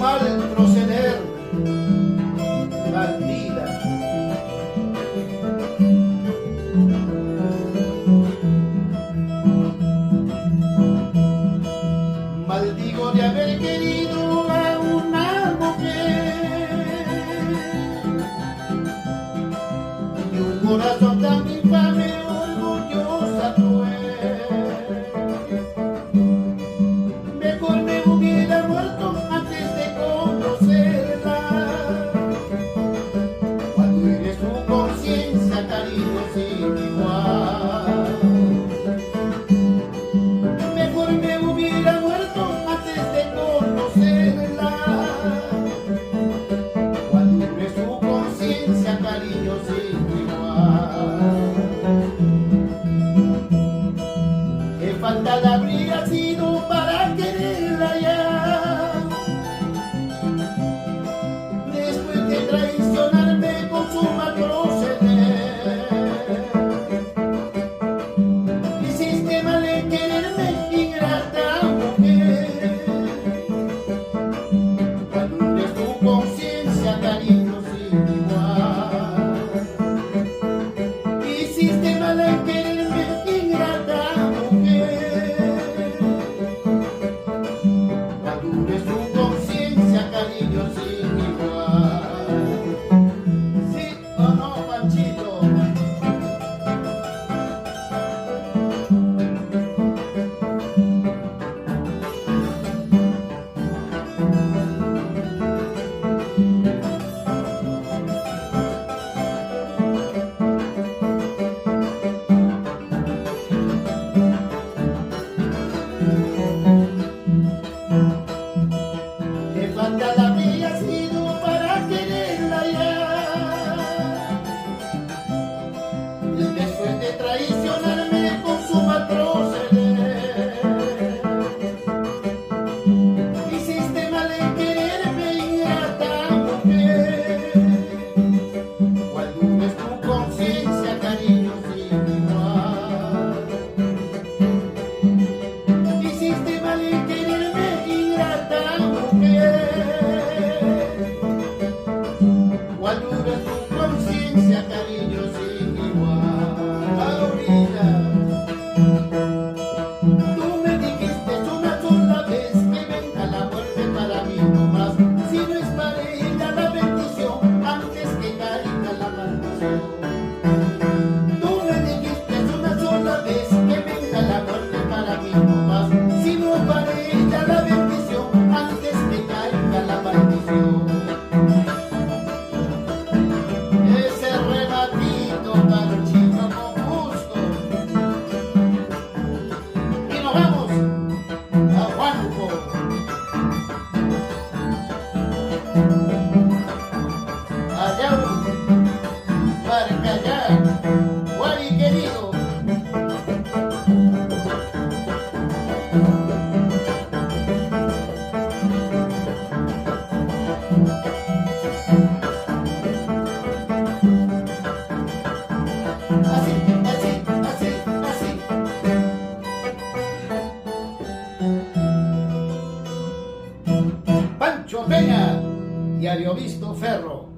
mal proceder, bandida. Maldigo de haber querido a una mujer y un corazón tan infame, orgullosa cruel. Mejor me hubiera muerto antes de conocerla. Cuando eres tu conciencia, cariño sin igual. Mejor me hubiera muerto antes de conocerla. Cuando eres tu conciencia, cariño sin igual. Qué fatal habría sido para quererla ya, después de traicionarme con su mal proceder. Hiciste mal en quererme, ingrata mujer. Cuando eres tu conciencia, cariño sin igual. Hiciste mal en quererme, ingrata mujer. Cuando eres tu conciencia, cariño sin igual. ¿Sí o no, Panchito? Qué fatal habría sido para quererla ya, después de traicionarme con su mal proceder. Hiciste mal en quererme, ingrata mujer. Cuando unes tu conciencia, cariño sin igual. Hiciste mal en quererme, ingrata mujer. Cuando unes tu conciencia, cariño sin igual. Ahorita tú me dijiste una sola vez que venga la muerte para mí no más. Si no es para ella la bendición, antes que caiga la maldición. Tú me dijiste una sola vez que venga la muerte para mí no más. Si no es para ella la bendición, antes que caiga la maldición. Ese rematito, Panchito, con gusto. Y nos vamos a Huánuco. Allá, Maracayá, Guari querido. Así, así, así, así. Pancho Peña, Diario Visto Ferro.